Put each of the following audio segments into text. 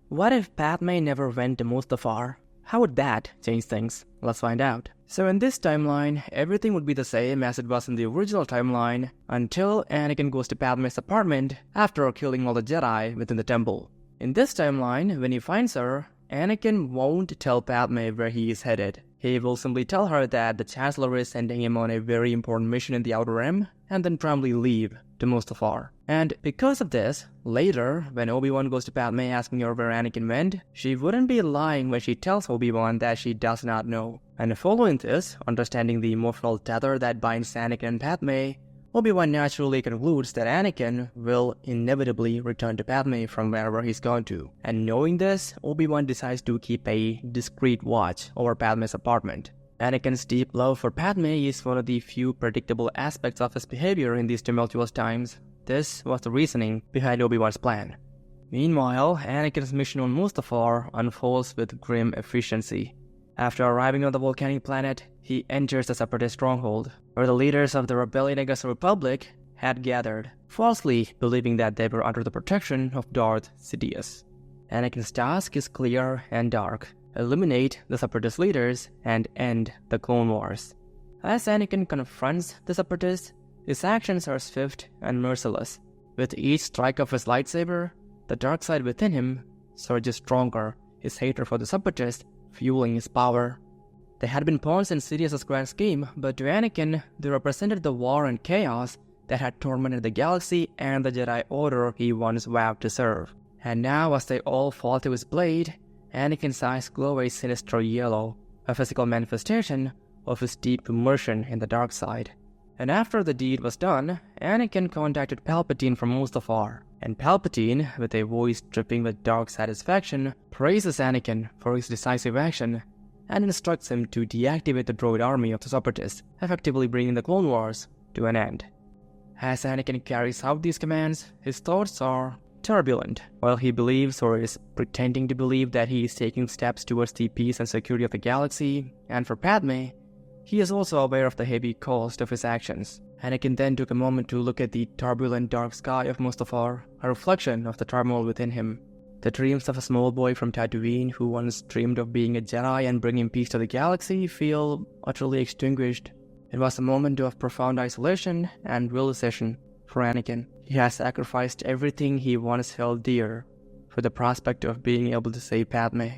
What if Padme never went to Mustafar? How would that change things? Let's find out. So in this timeline, everything would be the same as it was in the original timeline until Anakin goes to Padme's apartment after killing all the Jedi within the temple. In this timeline, when he finds her, Anakin won't tell Padme where he is headed. He will simply tell her that the Chancellor is sending him on a very important mission in the Outer Rim and then promptly leave to Mustafar. And because of this, later, when Obi-Wan goes to Padme asking her where Anakin went, she wouldn't be lying when she tells Obi-Wan that she does not know. And following this, understanding the emotional tether that binds Anakin and Padme, Obi-Wan naturally concludes that Anakin will inevitably return to Padme from wherever he's gone to. And knowing this, Obi-Wan decides to keep a discreet watch over Padme's apartment. Anakin's deep love for Padme is one of the few predictable aspects of his behavior in these tumultuous times. This was the reasoning behind Obi-Wan's plan. Meanwhile, Anakin's mission on Mustafar unfolds with grim efficiency. After arriving on the volcanic planet, he enters the Separatist stronghold, where the leaders of the rebellion against the Republic had gathered, falsely believing that they were under the protection of Darth Sidious. Anakin's task is clear and dark: eliminate the Separatist leaders and end the Clone Wars. As Anakin confronts the Separatists, his actions are swift and merciless. With each strike of his lightsaber, the dark side within him surges stronger, his hatred for the Separatists fueling his power. They had been pawns in Sidious's grand scheme, but to Anakin, they represented the war and chaos that had tormented the galaxy and the Jedi Order he once vowed to serve. And now, as they all fall to his blade, Anakin's eyes glow a sinister yellow, a physical manifestation of his deep immersion in the dark side. And after the deed was done, Anakin contacted Palpatine from Mustafar, and Palpatine, with a voice dripping with dark satisfaction, praises Anakin for his decisive action and instructs him to deactivate the droid army of the Separatists, effectively bringing the Clone Wars to an end. As Anakin carries out these commands, his thoughts are turbulent. While he believes, or is pretending to believe, that he is taking steps towards the peace and security of the galaxy, and for Padme, he is also aware of the heavy cost of his actions. Anakin then took a moment to look at the turbulent dark sky of Mustafar, a reflection of the turmoil within him. The dreams of a small boy from Tatooine who once dreamed of being a Jedi and bringing peace to the galaxy feel utterly extinguished. It was a moment of profound isolation and realization for Anakin. He has sacrificed everything he once held dear for the prospect of being able to save Padme.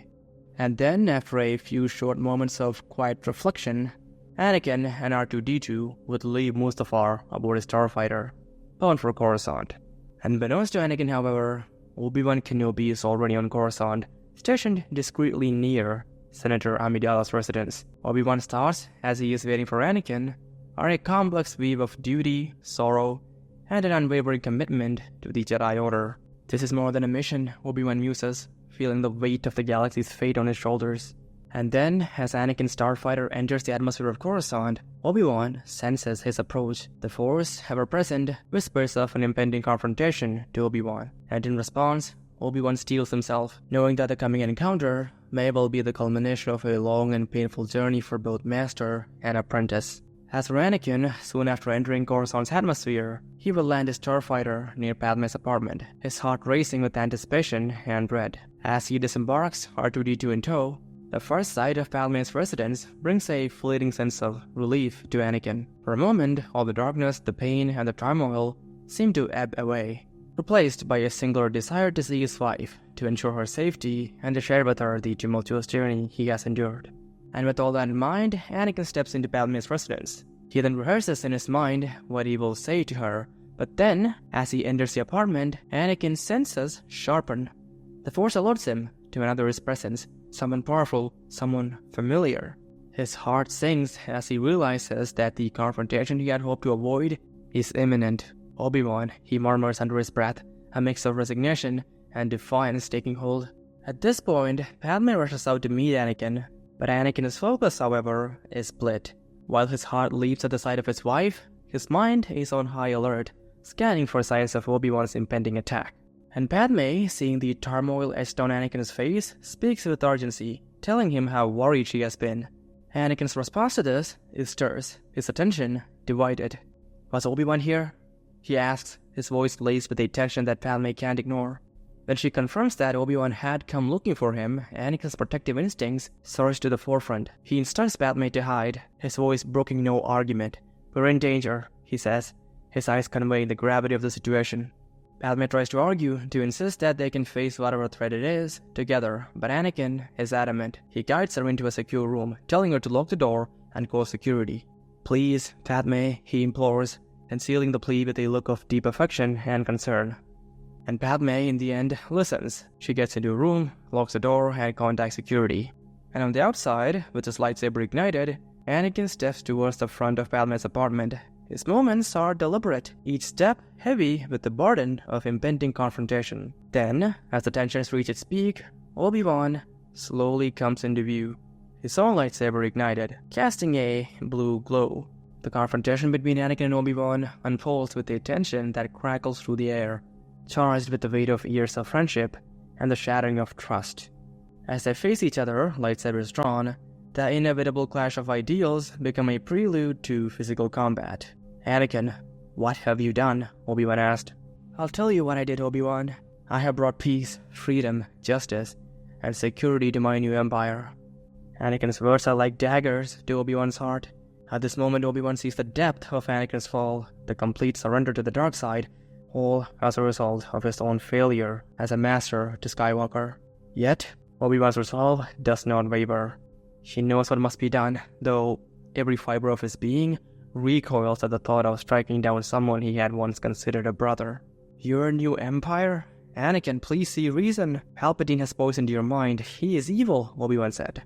And then, after a few short moments of quiet reflection, Anakin and R2-D2 would leave Mustafar aboard his starfighter, bound for Coruscant. Unbeknownst to Anakin, however, Obi-Wan Kenobi is already on Coruscant, stationed discreetly near Senator Amidala's residence. Obi-Wan's thoughts, as he is waiting for Anakin, are a complex weave of duty, sorrow, and an unwavering commitment to the Jedi Order. This is more than a mission, Obi-Wan muses, feeling the weight of the galaxy's fate on his shoulders. And then, as Anakin's starfighter enters the atmosphere of Coruscant, Obi-Wan senses his approach. The Force, ever present, whispers of an impending confrontation to Obi-Wan, and in response, Obi-Wan steels himself, knowing that the coming encounter may well be the culmination of a long and painful journey for both master and apprentice. As for Anakin, soon after entering Coruscant's atmosphere, he will land his starfighter near Padme's apartment, his heart racing with anticipation and dread. As he disembarks, R2-D2 in tow, the first sight of Padme's residence brings a fleeting sense of relief to Anakin. For a moment, all the darkness, the pain, and the turmoil seem to ebb away, replaced by a singular desire to see his wife, to ensure her safety, and to share with her the tumultuous journey he has endured. And with all that in mind, Anakin steps into Padme's residence. He then rehearses in his mind what he will say to her, but then, as he enters the apartment, Anakin's senses sharpen. The Force alerts him to another's presence, someone powerful, someone familiar. His heart sinks as he realizes that the confrontation he had hoped to avoid is imminent. Obi-Wan, he murmurs under his breath, a mix of resignation and defiance taking hold. At this point, Padme rushes out to meet Anakin, but Anakin's focus, however, is split. While his heart leaps at the sight of his wife, his mind is on high alert, scanning for signs of Obi-Wan's impending attack. And Padme, seeing the turmoil etched on Anakin's face, speaks with urgency, telling him how worried she has been. Anakin's response to this is terse, his attention divided. "Was Obi-Wan here?" he asks, his voice laced with a tension that Padme can't ignore. When she confirms that Obi-Wan had come looking for him, Anakin's protective instincts surge to the forefront. He instructs Padme to hide, his voice broking no argument. "We're in danger," he says, his eyes conveying the gravity of the situation. Padme tries to argue, to insist that they can face whatever threat it is together, but Anakin is adamant. He guides her into a secure room, telling her to lock the door and call security. "Please, Padme," he implores, concealing the plea with a look of deep affection and concern. And Padme, in the end, listens. She gets into a room, locks the door, and contacts security. And on the outside, with his lightsaber ignited, Anakin steps towards the front of Padme's apartment. His movements are deliberate, each step heavy with the burden of impending confrontation. Then, as the tensions reach its peak, Obi-Wan slowly comes into view, his own lightsaber ignited, casting a blue glow. The confrontation between Anakin and Obi-Wan unfolds with a tension that crackles through the air, charged with the weight of years of friendship and the shattering of trust. As they face each other, lightsabers drawn, the inevitable clash of ideals become a prelude to physical combat. "Anakin, what have you done?" Obi-Wan asked. "I'll tell you what I did, Obi-Wan. I have brought peace, freedom, justice, and security to my new empire." Anakin's words are like daggers to Obi-Wan's heart. At this moment, Obi-Wan sees the depth of Anakin's fall, the complete surrender to the dark side, all as a result of his own failure as a master to Skywalker. Yet, Obi-Wan's resolve does not waver. He knows what must be done, though every fiber of his being recoils at the thought of striking down someone he had once considered a brother. "Your new empire? Anakin, please see reason. Palpatine has poisoned your mind. He is evil," Obi-Wan said.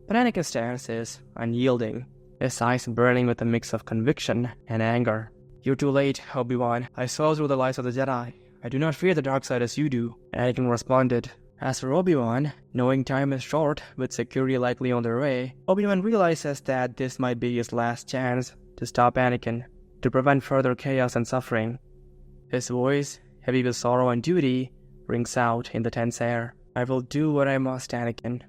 But Anakin's stance is unyielding, his eyes burning with a mix of conviction and anger. "You're too late, Obi-Wan. I saw through the lies of the Jedi. I do not fear the dark side as you do," Anakin responded. As for Obi-Wan, knowing time is short, with security likely on their way, Obi-Wan realizes that this might be his last chance to stop Anakin, to prevent further chaos and suffering. His voice, heavy with sorrow and duty, rings out in the tense air. "I will do what I must, Anakin.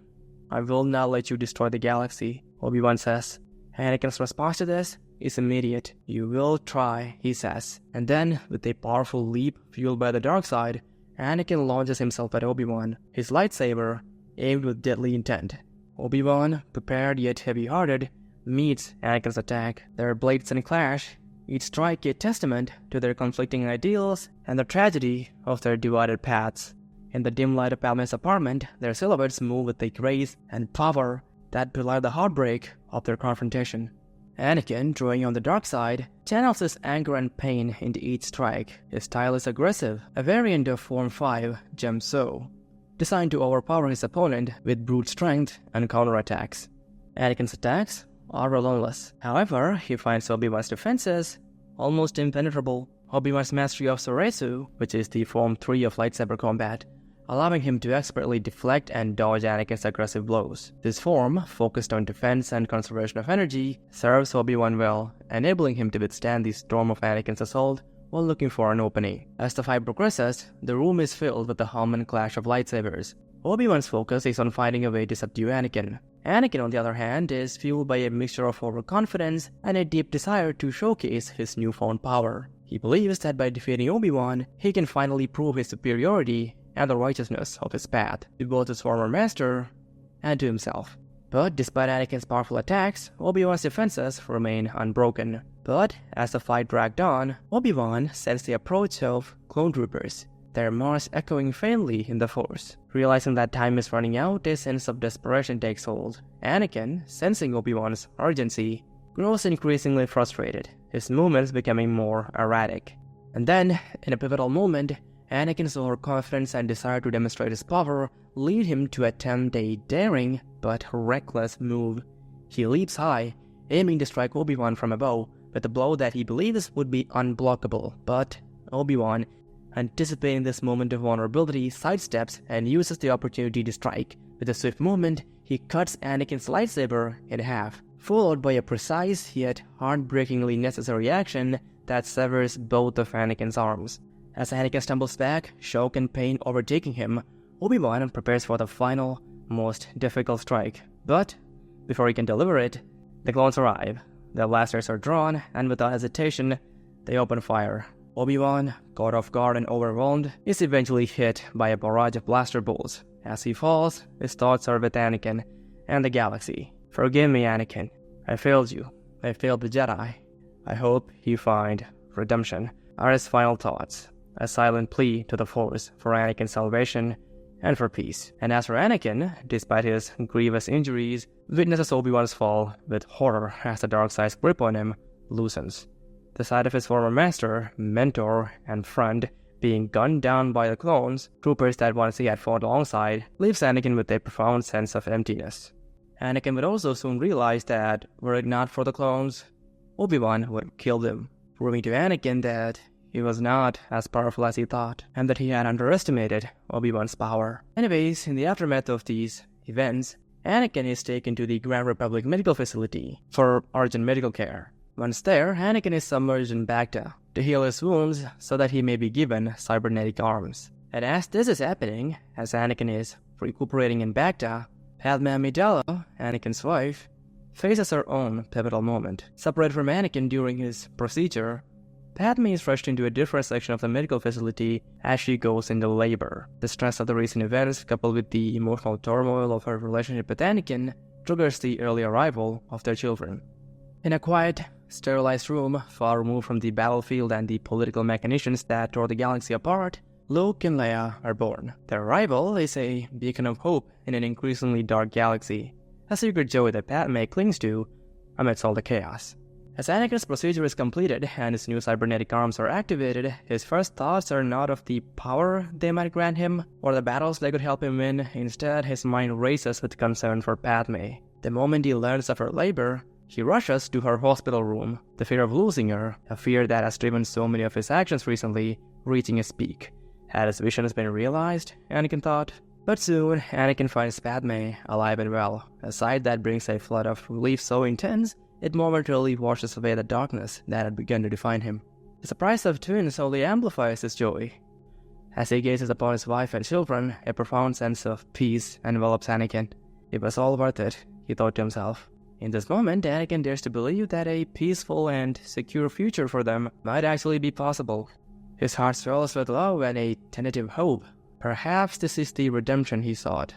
I will not let you destroy the galaxy," Obi-Wan says. Anakin's response to this is immediate. "You will try," he says. And then, with a powerful leap fueled by the dark side, Anakin launches himself at Obi-Wan, his lightsaber aimed with deadly intent. Obi-Wan, prepared yet heavy-hearted, meets Anakin's attack. Their blades clash, each strike a testament to their conflicting ideals and the tragedy of their divided paths. In the dim light of Padme's apartment, their silhouettes move with a grace and power that belie the heartbreak of their confrontation. Anakin, drawing on the dark side, channels his anger and pain into each strike. His style is aggressive, a variant of Form 5 Gemso, designed to overpower his opponent with brute strength and counterattacks. Anakin's attacks are relentless. However, he finds Obi-Wan's defenses almost impenetrable. Obi-Wan's mastery of Soresu, which is the Form 3 of lightsaber combat, allowing him to expertly deflect and dodge Anakin's aggressive blows. This form, focused on defense and conservation of energy, serves Obi-Wan well, enabling him to withstand the storm of Anakin's assault while looking for an opening. As the fight progresses, the room is filled with the hum and clash of lightsabers. Obi-Wan's focus is on finding a way to subdue Anakin. Anakin, on the other hand, is fueled by a mixture of overconfidence and a deep desire to showcase his newfound power. He believes that by defeating Obi-Wan, he can finally prove his superiority and the righteousness of his path to both his former master and to himself. But despite Anakin's powerful attacks, Obi-Wan's defenses remain unbroken. But as the fight dragged on, Obi-Wan sensed the approach of clone troopers, their march echoing faintly in the Force. Realizing that time is running out, a sense of desperation takes hold. Anakin, sensing Obi-Wan's urgency, grows increasingly frustrated, his movements becoming more erratic. And then, in a pivotal moment, Anakin's overconfidence and desire to demonstrate his power lead him to attempt a daring but reckless move. He leaps high, aiming to strike Obi-Wan from above with a blow that he believes would be unblockable. But Obi-Wan, anticipating this moment of vulnerability, sidesteps and uses the opportunity to strike. With a swift movement, he cuts Anakin's lightsaber in half, followed by a precise yet heartbreakingly necessary action that severs both of Anakin's arms. As Anakin stumbles back, shock and pain overtaking him, Obi-Wan prepares for the final, most difficult strike. But before he can deliver it, the clones arrive. Their blasters are drawn, and without hesitation, they open fire. Obi-Wan, caught off guard and overwhelmed, is eventually hit by a barrage of blaster bolts. As he falls, his thoughts are with Anakin and the galaxy. "Forgive me, Anakin. I failed you. I failed the Jedi. I hope you find redemption," are his final thoughts, a silent plea to the Force for Anakin's salvation and for peace. And as for Anakin, despite his grievous injuries, witnesses Obi-Wan's fall with horror as the dark side's grip on him loosens. The sight of his former master, mentor, and friend being gunned down by the clones, troopers that once he had fought alongside, leaves Anakin with a profound sense of emptiness. Anakin would also soon realize that, were it not for the clones, Obi-Wan would have killed him, proving to Anakin that he was not as powerful as he thought, and that he had underestimated Obi-Wan's power. Anyways, in the aftermath of these events, Anakin is taken to the Grand Republic Medical Facility for urgent medical care. Once there, Anakin is submerged in Bacta to heal his wounds so that he may be given cybernetic arms. And as this is happening, as Anakin is recuperating in Bacta, Padme Amidala, Anakin's wife, faces her own pivotal moment. Separate from Anakin during his procedure, Padme is rushed into a different section of the medical facility as she goes into labor. The stress of the recent events, coupled with the emotional turmoil of her relationship with Anakin, triggers the early arrival of their children. In a quiet, sterilized room, far removed from the battlefield and the political machinations that tore the galaxy apart, Luke and Leia are born. Their arrival is a beacon of hope in an increasingly dark galaxy, a secret joy that Padme clings to amidst all the chaos. As Anakin's procedure is completed and his new cybernetic arms are activated, his first thoughts are not of the power they might grant him or the battles they could help him win. Instead, his mind races with concern for Padme. The moment he learns of her labor, he rushes to her hospital room, the fear of losing her, a fear that has driven so many of his actions recently, reaching its peak. Had his visions been realized? Anakin thought. But soon, Anakin finds Padme alive and well, a sight that brings a flood of relief so intense, it momentarily washes away the darkness that had begun to define him. The surprise of twins only amplifies his joy. As he gazes upon his wife and children, a profound sense of peace envelops Anakin. It was all worth it, he thought to himself. In this moment, Anakin dares to believe that a peaceful and secure future for them might actually be possible. His heart swells with love and a tentative hope. Perhaps this is the redemption he sought,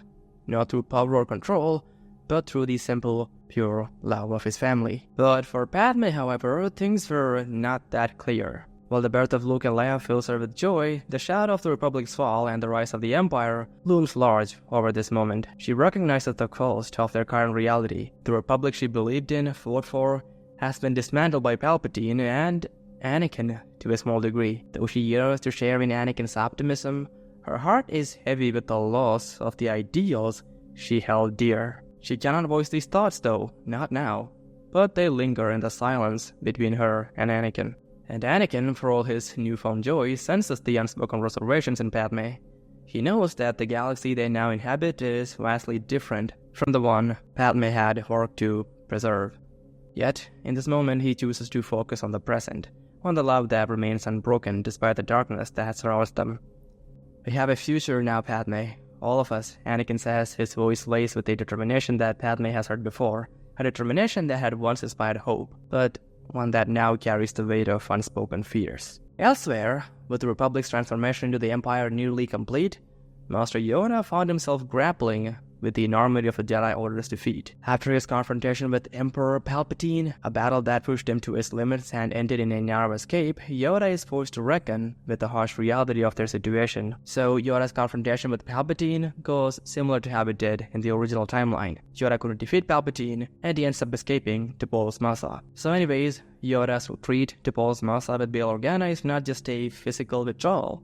not through power or control, but through the simple, pure love of his family. But for Padme, however, things were not that clear. While the birth of Luke and Leia fills her with joy, the shadow of the Republic's fall and the rise of the Empire looms large over this moment. She recognizes the cost of their current reality. The Republic she believed in, fought for, has been dismantled by Palpatine and Anakin to a small degree. Though she yearns to share in Anakin's optimism, her heart is heavy with the loss of the ideals she held dear. She cannot voice these thoughts though, not now, but they linger in the silence between her and Anakin. And Anakin, for all his newfound joy, senses the unspoken reservations in Padme. He knows that the galaxy they now inhabit is vastly different from the one Padme had worked to preserve. Yet, in this moment he chooses to focus on the present, on the love that remains unbroken despite the darkness that surrounds them. "We have a future now, Padme. All of us," Anakin says, his voice laced with a determination that Padme has heard before, a determination that had once inspired hope, but one that now carries the weight of unspoken fears. Elsewhere, with the Republic's transformation into the Empire nearly complete, Master Yoda found himself grappling with the enormity of the Jedi Order's defeat. After his confrontation with Emperor Palpatine, a battle that pushed him to his limits and ended in a narrow escape, Yoda is forced to reckon with the harsh reality of their situation. So Yoda's confrontation with Palpatine goes similar to how it did in the original timeline. Yoda couldn't defeat Palpatine, and he ends up escaping to Paul's Masa. So anyways, Yoda's retreat to Paul's Masa with Bail Organa is not just a physical withdrawal,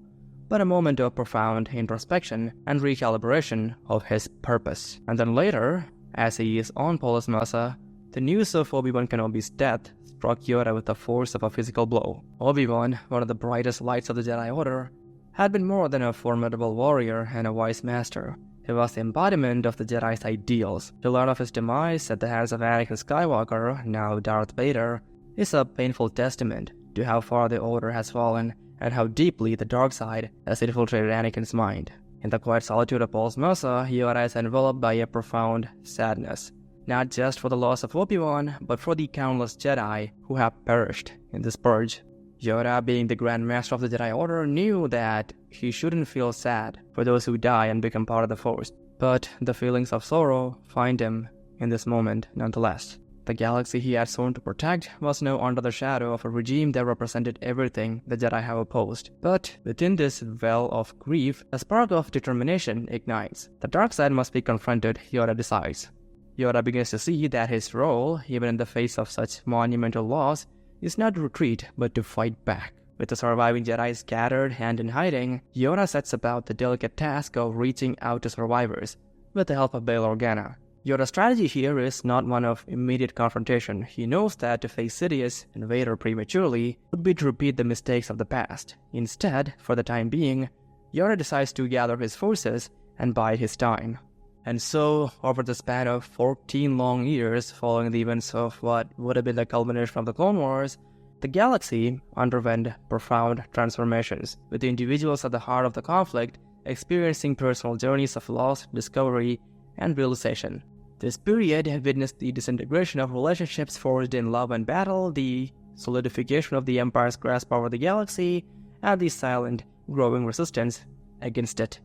but a moment of profound introspection and recalibration of his purpose. And then later, as he is on Paul's Masa, the news of Obi-Wan Kenobi's death struck Yoda with the force of a physical blow. Obi-Wan, one of the brightest lights of the Jedi Order, had been more than a formidable warrior and a wise master. He was the embodiment of the Jedi's ideals. To learn of his demise at the hands of Anakin Skywalker, now Darth Vader, is a painful testament to how far the Order has fallen and how deeply the dark side has infiltrated Anakin's mind. In the quiet solitude of Paul's Masa, Yoda is enveloped by a profound sadness, not just for the loss of Obi-Wan, but for the countless Jedi who have perished in this purge. Yoda, being the Grand Master of the Jedi Order, knew that he shouldn't feel sad for those who die and become part of the Force. But the feelings of sorrow find him in this moment nonetheless. The galaxy he had sworn to protect was now under the shadow of a regime that represented everything the Jedi have opposed. But within this well of grief, a spark of determination ignites. The dark side must be confronted, Yoda decides. Yoda begins to see that his role, even in the face of such monumental loss, is not to retreat but to fight back. With the surviving Jedi scattered and in hiding, Yoda sets about the delicate task of reaching out to survivors with the help of Bail Organa. Yoda's strategy here is not one of immediate confrontation. He knows that to face Sidious and Vader prematurely would be to repeat the mistakes of the past. Instead, for the time being, Yoda decides to gather his forces and bide his time. And so, over the span of 14 long years following the events of what would have been the culmination of the Clone Wars, the galaxy underwent profound transformations, with the individuals at the heart of the conflict experiencing personal journeys of loss, discovery, and realization. This period had witnessed the disintegration of relationships forged in love and battle, the solidification of the Empire's grasp over the galaxy, and the silent, growing resistance against it.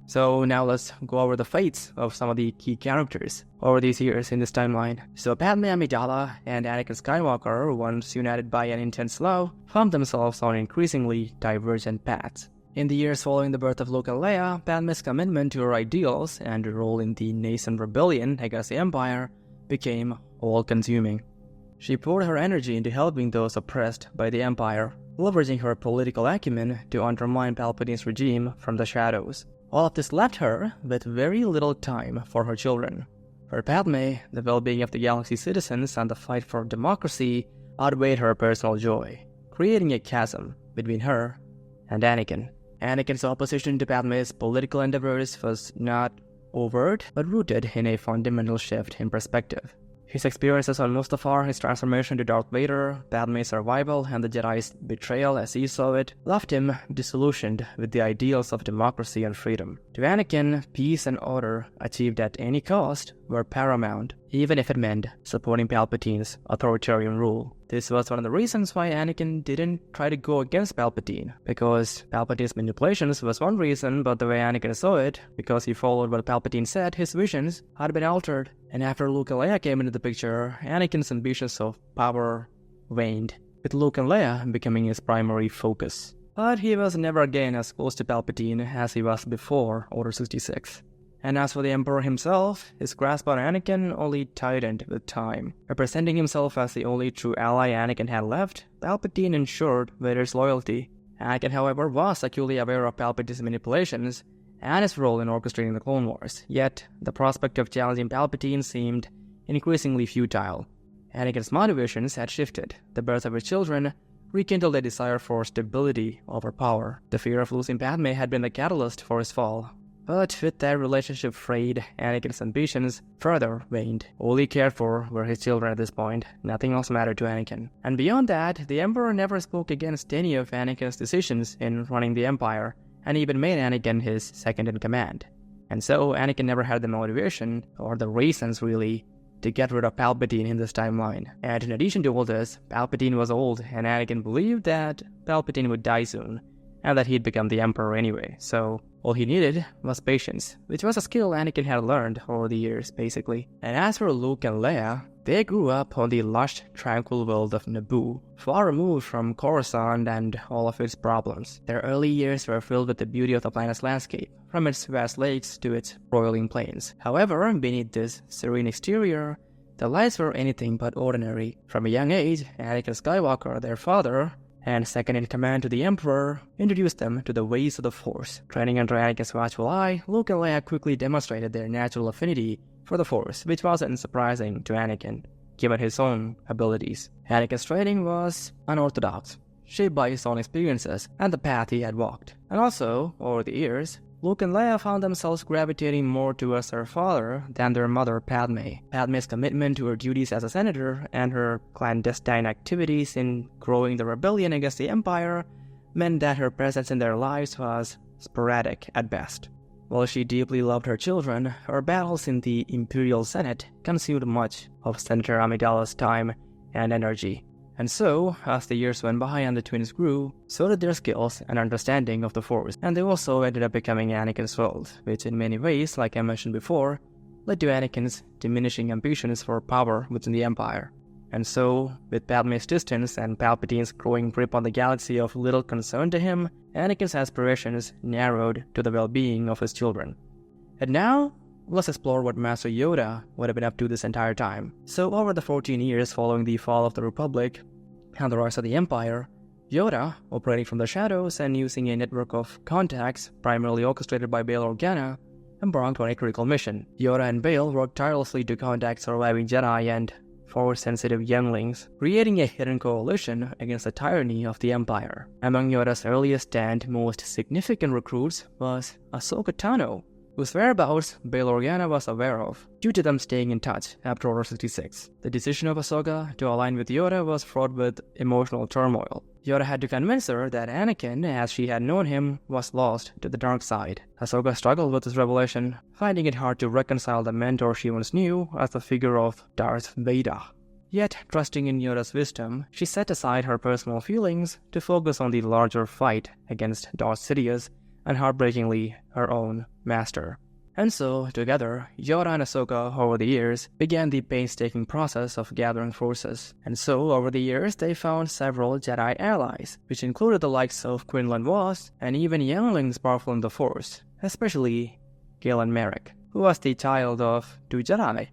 So now let's go over the fates of some of the key characters over these years in this timeline. So Padme Amidala and Anakin Skywalker, once united by an intense love, found themselves on increasingly divergent paths. In the years following the birth of Luke and Leia, Padme's commitment to her ideals and her role in the nascent rebellion against the Empire became all-consuming. She poured her energy into helping those oppressed by the Empire, leveraging her political acumen to undermine Palpatine's regime from the shadows. All of this left her with very little time for her children. For Padme, the well-being of the galaxy's citizens and the fight for democracy outweighed her personal joy, creating a chasm between her and Anakin. Anakin's opposition to Padme's political endeavors was not overt, but rooted in a fundamental shift in perspective. His experiences on Mustafar, his transformation to Darth Vader, Padme's survival, and the Jedi's betrayal as he saw it, left him disillusioned with the ideals of democracy and freedom. To Anakin, peace and order, achieved at any cost, were paramount, even if it meant supporting Palpatine's authoritarian rule. This was one of the reasons why Anakin didn't try to go against Palpatine, because Palpatine's manipulations was one reason, but the way Anakin saw it, because he followed what Palpatine said, his visions had been altered. And after Luke and Leia came into the picture, Anakin's ambitions of power waned, with Luke and Leia becoming his primary focus. But he was never again as close to Palpatine as he was before Order 66. And as for the Emperor himself, his grasp on Anakin only tightened with time. Representing himself as the only true ally Anakin had left, Palpatine ensured Vader's loyalty. Anakin, however, was acutely aware of Palpatine's manipulations and his role in orchestrating the Clone Wars. Yet, the prospect of challenging Palpatine seemed increasingly futile. Anakin's motivations had shifted. The birth of his children rekindled a desire for stability over power. The fear of losing Padme had been the catalyst for his fall. But with that relationship frayed, Anakin's ambitions further waned. All he cared for were his children at this point. Nothing else mattered to Anakin. And beyond that, the Emperor never spoke against any of Anakin's decisions in running the Empire, and even made Anakin his second-in-command. And so, Anakin never had the motivation, or the reasons really, to get rid of Palpatine in this timeline. And in addition to all this, Palpatine was old, and Anakin believed that Palpatine would die soon, and that he'd become the Emperor anyway. So, all he needed was patience, which was a skill Anakin had learned over the years, basically. And as for Luke and Leia, they grew up on the lush, tranquil world of Naboo, far removed from Coruscant and all of its problems. Their early years were filled with the beauty of the planet's landscape, from its vast lakes to its roiling plains. However, beneath this serene exterior, their lives were anything but ordinary. From a young age, Anakin Skywalker, their father, and second-in-command to the Emperor, introduced them to the ways of the Force. Training under Anakin's watchful eye, Luke and Leia quickly demonstrated their natural affinity for the Force, which wasn't surprising to Anakin, given his own abilities. Anakin's training was unorthodox, shaped by his own experiences and the path he had walked. And also, over the years, Luke and Leia found themselves gravitating more towards their father than their mother Padme. Padme's commitment to her duties as a senator and her clandestine activities in growing the rebellion against the Empire meant that her presence in their lives was sporadic at best. While she deeply loved her children, her battles in the Imperial Senate consumed much of Senator Amidala's time and energy. And so, as the years went by and the twins grew, so did their skills and understanding of the Force, and they also ended up becoming Anakin's fold, which in many ways, like I mentioned before, led to Anakin's diminishing ambitions for power within the Empire. And so, with Padme's distance and Palpatine's growing grip on the galaxy of little concern to him, Anakin's aspirations narrowed to the well-being of his children. And now, let's explore what Master Yoda would have been up to this entire time. So over the 14 years following the fall of the Republic and the rise of the Empire, Yoda, operating from the shadows and using a network of contacts primarily orchestrated by Bail Organa, embarked on a critical mission. Yoda and Bail worked tirelessly to contact surviving Jedi and Force-sensitive younglings, creating a hidden coalition against the tyranny of the Empire. Among Yoda's earliest and most significant recruits was Ahsoka Tano, whose whereabouts Bail Organa was aware of, due to them staying in touch after Order 66. The decision of Ahsoka to align with Yoda was fraught with emotional turmoil. Yoda had to convince her that Anakin, as she had known him, was lost to the dark side. Ahsoka struggled with this revelation, finding it hard to reconcile the mentor she once knew as the figure of Darth Vader. Yet, trusting in Yoda's wisdom, she set aside her personal feelings to focus on the larger fight against Darth Sidious and, heartbreakingly, her own master. And so, together, Yoda and Ahsoka, over the years, began the painstaking process of gathering forces. And so, over the years, they found several Jedi allies, which included the likes of Quinlan Vos, and even younglings powerful in the Force, especially Galen Merrick, who was the child of 2 Jedi.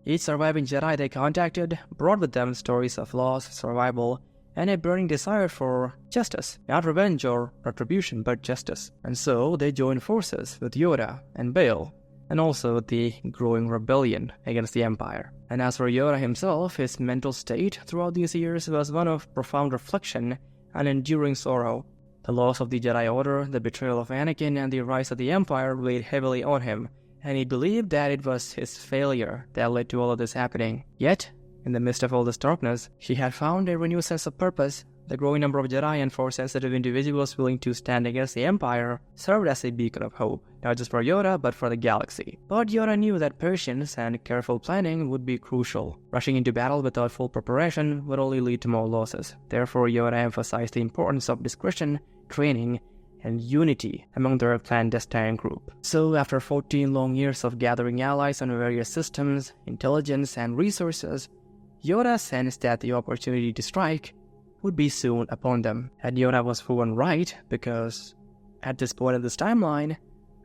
Each surviving Jedi they contacted brought with them stories of loss, survival, and a burning desire for justice, not revenge or retribution, but justice. And so they joined forces with Yoda and Bail, and also the growing rebellion against the Empire. And as for Yoda himself, his mental state throughout these years was one of profound reflection and enduring sorrow. The loss of the Jedi Order, the betrayal of Anakin, and the rise of the Empire weighed heavily on him, and he believed that it was his failure that led to all of this happening. Yet, in the midst of all this darkness, he had found a renewed sense of purpose. The growing number of Jedi and Force-sensitive individuals willing to stand against the Empire served as a beacon of hope, not just for Yoda, but for the galaxy. But Yoda knew that patience and careful planning would be crucial. Rushing into battle without full preparation would only lead to more losses. Therefore, Yoda emphasized the importance of discretion, training, and unity among their clandestine group. So, after 14 long years of gathering allies on various systems, intelligence, and resources, Yoda sensed that the opportunity to strike would be soon upon them. And Yoda was proven right, because at this point in this timeline,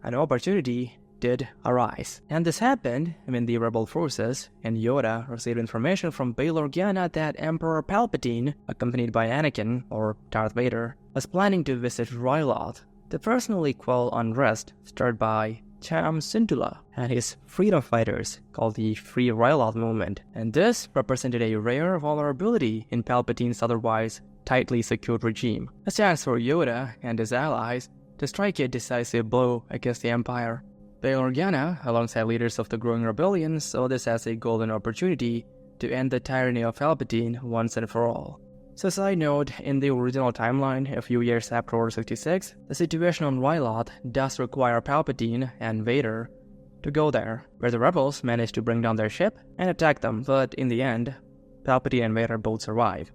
an opportunity did arise. And this happened when the rebel forces and Yoda received information from Bail Organa that Emperor Palpatine, accompanied by Anakin, or Darth Vader, was planning to visit Ryloth to personally quell unrest stirred by Cham Syndulla and his freedom fighters called the Free Ryloth movement, and this represented a rare vulnerability in Palpatine's otherwise tightly secured regime, a chance for Yoda and his allies to strike a decisive blow against the Empire. Bail Organa, alongside leaders of the growing rebellion, saw this as a golden opportunity to end the tyranny of Palpatine once and for all. So, side note, in the original timeline, a few years after Order 66, the situation on Ryloth does require Palpatine and Vader to go there, where the rebels manage to bring down their ship and attack them, but in the end, Palpatine and Vader both survive.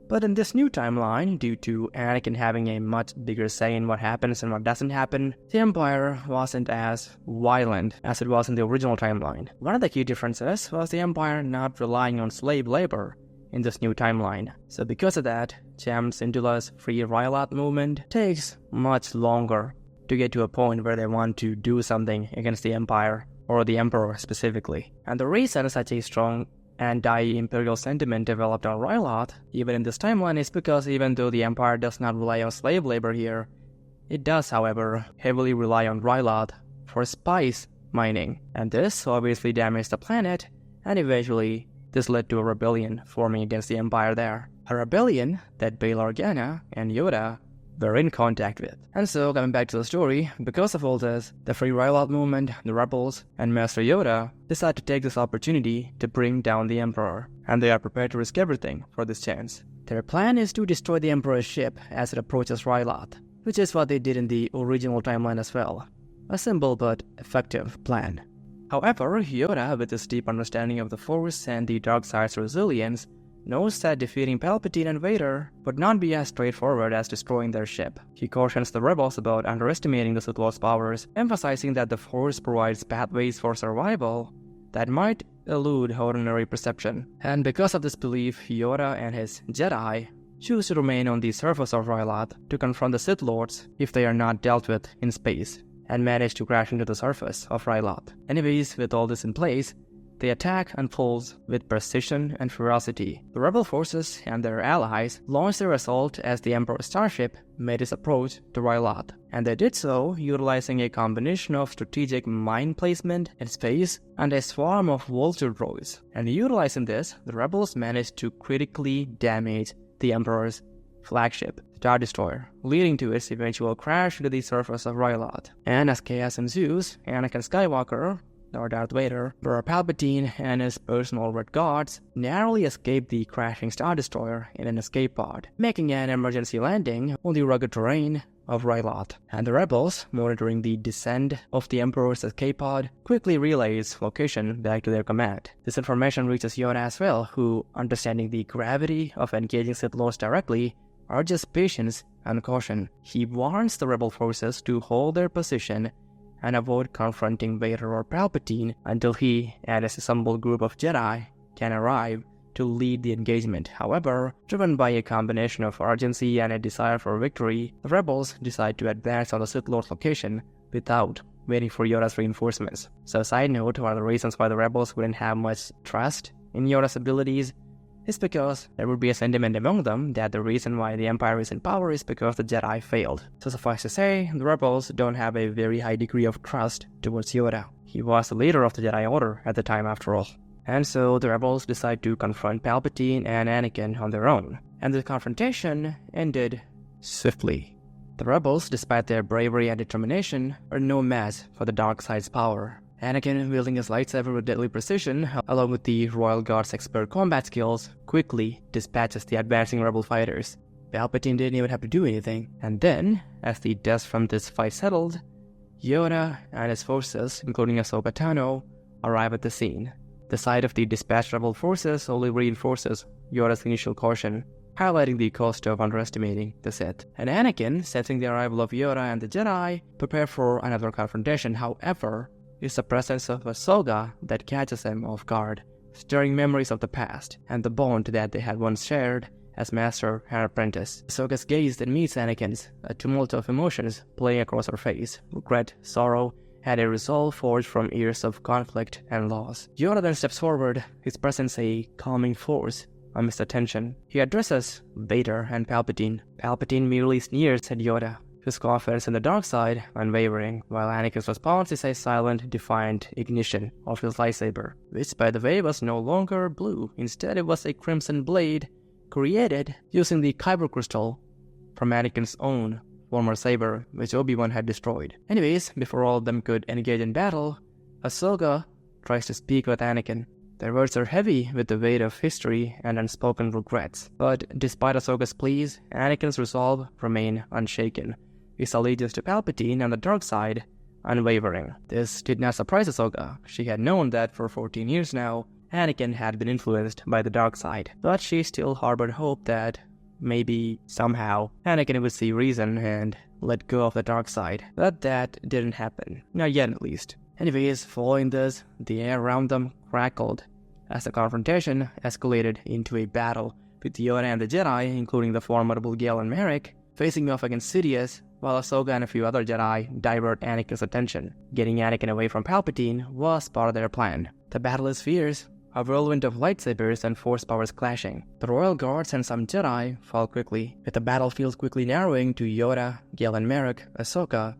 But in this new timeline, due to Anakin having a much bigger say in what happens and what doesn't happen, the Empire wasn't as violent as it was in the original timeline. One of the key differences was the Empire not relying on slave labor in this new timeline. So because of that, Cham Syndulla's Free Ryloth movement takes much longer to get to a point where they want to do something against the Empire, or the Emperor specifically. And the reason such a strong anti-imperial sentiment developed on Ryloth, even in this timeline, is because even though the Empire does not rely on slave labor here, it does, however, heavily rely on Ryloth for spice mining. And this obviously damaged the planet, and eventually this led to a rebellion forming against the Empire there. A rebellion that Bail Organa and Yoda were in contact with. And so, coming back to the story, because of all this, the Free Ryloth movement, the rebels, and Master Yoda decide to take this opportunity to bring down the Emperor, and they are prepared to risk everything for this chance. Their plan is to destroy the Emperor's ship as it approaches Ryloth, which is what they did in the original timeline as well. A simple but effective plan. However, Yoda, with his deep understanding of the Force and the dark side's resilience, knows that defeating Palpatine and Vader would not be as straightforward as destroying their ship. He cautions the rebels about underestimating the Sith Lord's powers, emphasizing that the Force provides pathways for survival that might elude ordinary perception. And because of this belief, Yoda and his Jedi choose to remain on the surface of Ryloth to confront the Sith Lords if they are not dealt with in space, and manage to crash into the surface of Ryloth. Anyways, with all this in place, the attack unfolds with precision and ferocity. The rebel forces and their allies launched their assault as the Emperor's starship made its approach to Ryloth, and they did so utilizing a combination of strategic mine placement in space and a swarm of vulture droids. And utilizing this, the rebels managed to critically damage the Emperor's flagship, Star Destroyer, leading to its eventual crash into the surface of Ryloth. And as chaos ensues, Anakin Skywalker, or Darth Vader, Emperor Palpatine, and his personal Red Guards narrowly escape the crashing Star Destroyer in an escape pod, making an emergency landing on the rugged terrain of Ryloth. And the rebels, monitoring the descent of the Emperor's escape pod, quickly relay its location back to their command. This information reaches Yoda as well, who, understanding the gravity of engaging Sith Lords directly, urges patience and caution. He warns the rebel forces to hold their position and avoid confronting Vader or Palpatine until he and his assembled group of Jedi can arrive to lead the engagement. However, driven by a combination of urgency and a desire for victory, the rebels decide to advance on the Sith Lord's location without waiting for Yoda's reinforcements. So side note, one of the reasons why the rebels wouldn't have much trust in Yoda's abilities is because there would be a sentiment among them that the reason why the Empire is in power is because the Jedi failed. So suffice to say, the rebels don't have a very high degree of trust towards Yoda. He was the leader of the Jedi Order at the time after all. And so the rebels decide to confront Palpatine and Anakin on their own. And the confrontation ended swiftly. The rebels, despite their bravery and determination, are no match for the dark side's power. Anakin, wielding his lightsaber with deadly precision, along with the Royal Guard's expert combat skills, quickly dispatches the advancing rebel fighters. Palpatine didn't even have to do anything. And then, as the dust from this fight settled, Yoda and his forces, including Ahsoka Tano, arrive at the scene. The sight of the dispatched rebel forces only reinforces Yoda's initial caution, highlighting the cost of underestimating the Sith. And Anakin, sensing the arrival of Yoda and the Jedi, prepare for another confrontation. However, it's the presence of Ahsoka that catches him off guard, stirring memories of the past and the bond that they had once shared as master and apprentice. Ahsoka's gaze then meets Anakin's, a tumult of emotions playing across her face: regret, sorrow, and a resolve forged from years of conflict and loss. Yoda then steps forward, his presence a calming force amidst the tension. He addresses Vader and Palpatine. Palpatine merely sneers at Yoda, his confidence in the dark side unwavering, while Anakin's response is a silent, defiant ignition of his lightsaber, which by the way was no longer blue. Instead, it was a crimson blade created using the Kyber crystal from Anakin's own former saber, which Obi-Wan had destroyed. Anyways, before all of them could engage in battle, Ahsoka tries to speak with Anakin. Their words are heavy with the weight of history and unspoken regrets. But despite Ahsoka's pleas, Anakin's resolve remained unshaken, his allegiance to Palpatine and the dark side unwavering. This did not surprise Ahsoka. She had known that for 14 years now, Anakin had been influenced by the dark side, but she still harbored hope that maybe, somehow, Anakin would see reason and let go of the dark side. But that didn't happen. Not yet, at least. Anyways, following this, the air around them crackled as the confrontation escalated into a battle with Yoda and the Jedi, including the formidable Galen Merrick, facing off against Sidious, while Ahsoka and a few other Jedi divert Anakin's attention. Getting Anakin away from Palpatine was part of their plan. The battle is fierce, a whirlwind of lightsabers and force powers clashing. The Royal Guards and some Jedi fall quickly, with the battlefield quickly narrowing to Yoda, Galen Merrick, Ahsoka,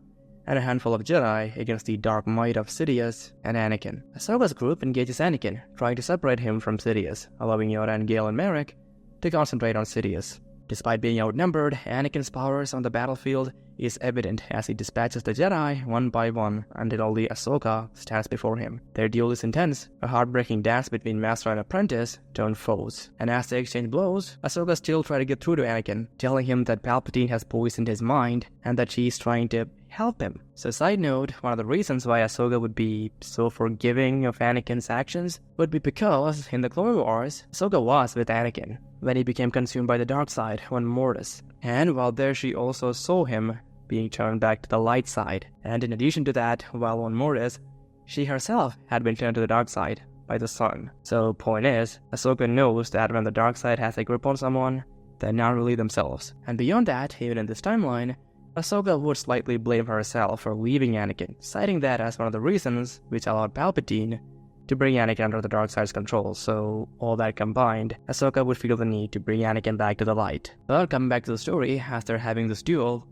and a handful of Jedi against the dark might of Sidious and Anakin. Ahsoka's group engages Anakin, trying to separate him from Sidious, allowing Yoda and Galen Merrick to concentrate on Sidious. Despite being outnumbered, Anakin's powers on the battlefield is evident as he dispatches the Jedi one by one until only Ahsoka stands before him. Their duel is intense, a heartbreaking dance between master and apprentice turned foes. And as they exchange blows, Ahsoka still tries to get through to Anakin, telling him that Palpatine has poisoned his mind and that she is trying to help him. So side note, one of the reasons why Ahsoka would be so forgiving of Anakin's actions would be because in the Clone Wars, Ahsoka was with Anakin when he became consumed by the dark side on Mortis. And while there she also saw him being turned back to the light side. And in addition to that, while on Mortis, she herself had been turned to the dark side by the sun. So point is, Ahsoka knows that when the dark side has a grip on someone, they're not really themselves. And beyond that, even in this timeline, Ahsoka would slightly blame herself for leaving Anakin, citing that as one of the reasons which allowed Palpatine to bring Anakin under the dark side's control. So all that combined, Ahsoka would feel the need to bring Anakin back to the light. But coming back to the story, as they're having this duel,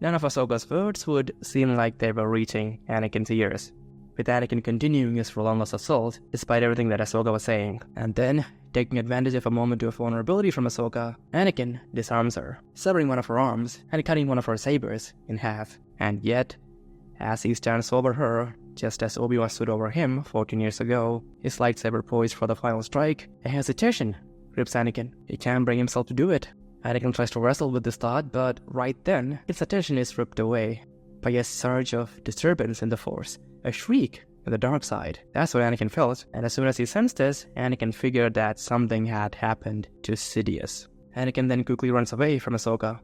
none of Ahsoka's words would seem like they were reaching Anakin's ears, with Anakin continuing his relentless assault despite everything that Ahsoka was saying. And then, taking advantage of a moment of vulnerability from Ahsoka, Anakin disarms her, severing one of her arms and cutting one of her sabers in half. And yet, as he stands over her, just as Obi-Wan stood over him 14 years ago, his lightsaber poised for the final strike, a hesitation grips Anakin. He can't bring himself to do it. Anakin tries to wrestle with this thought, but right then, his attention is ripped away by a surge of disturbance in the Force, a shriek in the dark side. That's what Anakin felt, and as soon as he sensed this, Anakin figured that something had happened to Sidious. Anakin then quickly runs away from Ahsoka,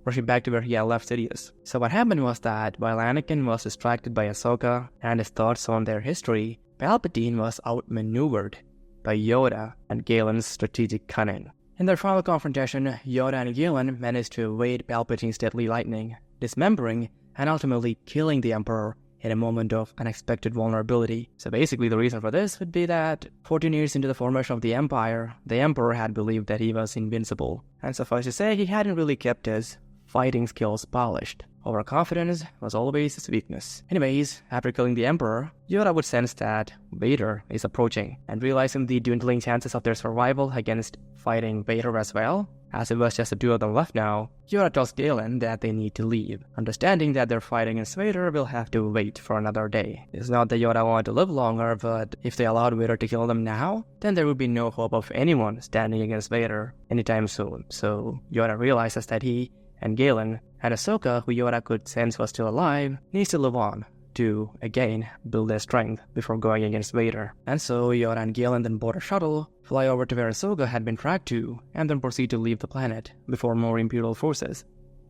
rushing back to where he had left Sidious. So what happened was that while Anakin was distracted by Ahsoka and his thoughts on their history, Palpatine was outmaneuvered by Yoda and Galen's strategic cunning. In their final confrontation, Yoda and Galen managed to evade Palpatine's deadly lightning, dismembering and ultimately killing the Emperor in a moment of unexpected vulnerability. So basically the reason for this would be that 14 years into the formation of the Empire, the Emperor had believed that he was invincible. And suffice to say, he hadn't really kept his fighting skills polished. Overconfidence was always his weakness. Anyways, after killing the Emperor, Yoda would sense that Vader is approaching, and realizing the dwindling chances of their survival against fighting Vader as well, as it was just the two of them left now, Yoda tells Galen that they need to leave, understanding that their fight against Vader will have to wait for another day. It's not that Yoda wanted to live longer, but if they allowed Vader to kill them now, then there would be no hope of anyone standing against Vader anytime soon. So Yoda realizes that he and Galen and Ahsoka, who Yoda could sense was still alive, needs to live on to, again, build their strength before going against Vader. And so Yoda and Galen then board a shuttle, fly over to where Ahsoka had been tracked to, and then proceed to leave the planet before more Imperial forces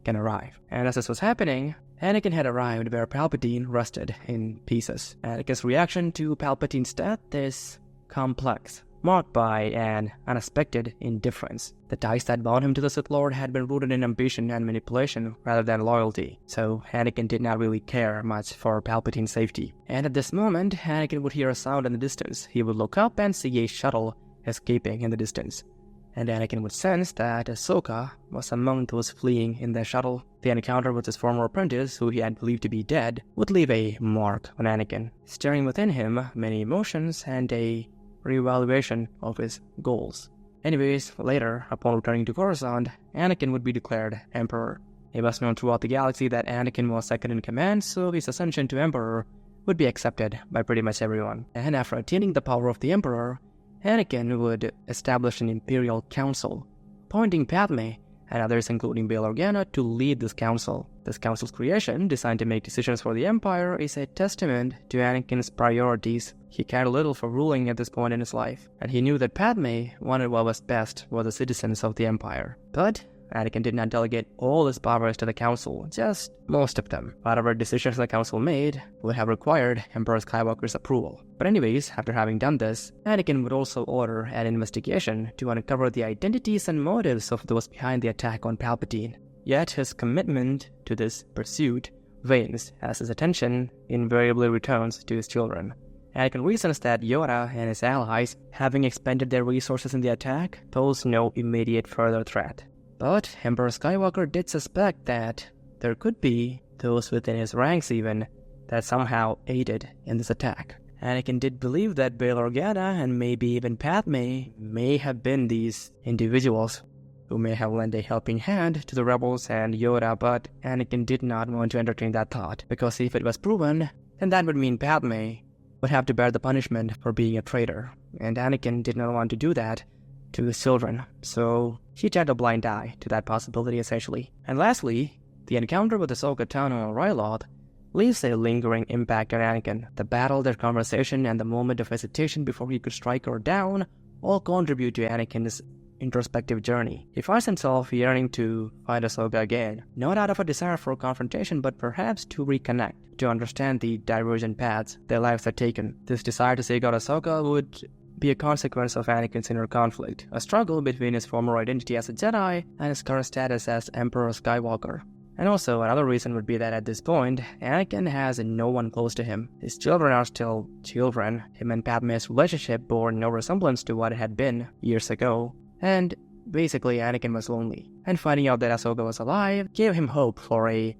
can arrive. And as this was happening, Anakin had arrived where Palpatine rested in pieces. Anakin's reaction to Palpatine's death is complex, marked by an unexpected indifference. The ties that bound him to the Sith Lord had been rooted in ambition and manipulation rather than loyalty, so Anakin did not really care much for Palpatine's safety. And at this moment, Anakin would hear a sound in the distance. He would look up and see a shuttle escaping in the distance. And Anakin would sense that Ahsoka was among those fleeing in the shuttle. The encounter with his former apprentice, who he had believed to be dead, would leave a mark on Anakin, stirring within him many emotions and a reevaluation of his goals. Anyways, later, upon returning to Coruscant, Anakin would be declared Emperor. It was known throughout the galaxy that Anakin was second in command, so his ascension to Emperor would be accepted by pretty much everyone. And after attaining the power of the Emperor, Anakin would establish an Imperial Council, appointing Padme and others including Bail Organa to lead this council. This council's creation, designed to make decisions for the Empire, is a testament to Anakin's priorities. He cared little for ruling at this point in his life, and he knew that Padme wanted what was best for the citizens of the Empire. But Anakin did not delegate all his powers to the council, just most of them. Whatever decisions the council made would have required Emperor Skywalker's approval. But anyways, after having done this, Anakin would also order an investigation to uncover the identities and motives of those behind the attack on Palpatine. Yet his commitment to this pursuit wanes as his attention invariably returns to his children. Anakin reasons that Yoda and his allies, having expended their resources in the attack, pose no immediate further threat. But Emperor Skywalker did suspect that there could be those within his ranks even that somehow aided in this attack. Anakin did believe that Bail Organa and maybe even Padme may have been these individuals who may have lent a helping hand to the rebels and Yoda, but Anakin did not want to entertain that thought, because if it was proven, then that would mean Padme would have to bear the punishment for being a traitor, and Anakin did not want to do that to his children, so he turned a blind eye to that possibility essentially. And lastly, the encounter with Ahsoka Tano and Ryloth leaves a lingering impact on Anakin. The battle, their conversation, and the moment of hesitation before he could strike her down all contribute to Anakin's introspective journey. He finds himself yearning to find Ahsoka again, not out of a desire for confrontation, but perhaps to reconnect, to understand the divergent paths their lives had taken. This desire to seek out Ahsoka would be a consequence of Anakin's inner conflict, a struggle between his former identity as a Jedi and his current status as Emperor Skywalker. And also, another reason would be that at this point, Anakin has no one close to him. His children are still children. Him and Padme's relationship bore no resemblance to what it had been years ago. And basically, Anakin was lonely. And finding out that Ahsoka was alive gave him hope for a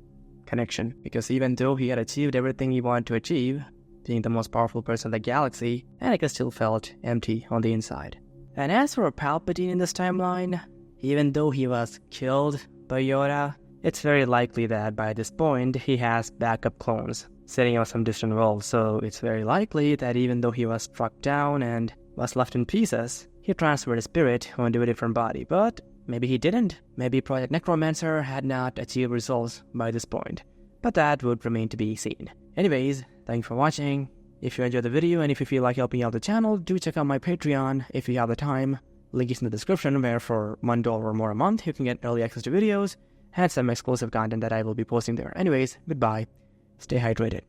connection. Because even though he had achieved everything he wanted to achieve, being the most powerful person in the galaxy, Anakin still felt empty on the inside. And as for Palpatine in this timeline, even though he was killed by Yoda, it's very likely that by this point he has backup clones sitting on some distant world, so it's very likely that even though he was struck down and was left in pieces, he transferred his spirit onto a different body. But maybe he didn't. Maybe Project Necromancer had not achieved results by this point. But that would remain to be seen. Anyways, thanks for watching. If you enjoyed the video and if you feel like helping out the channel, do check out my Patreon if you have the time. Link is in the description, where for $1 or more a month you can get early access to videos and some exclusive content that I will be posting there. Anyways, goodbye. Stay hydrated.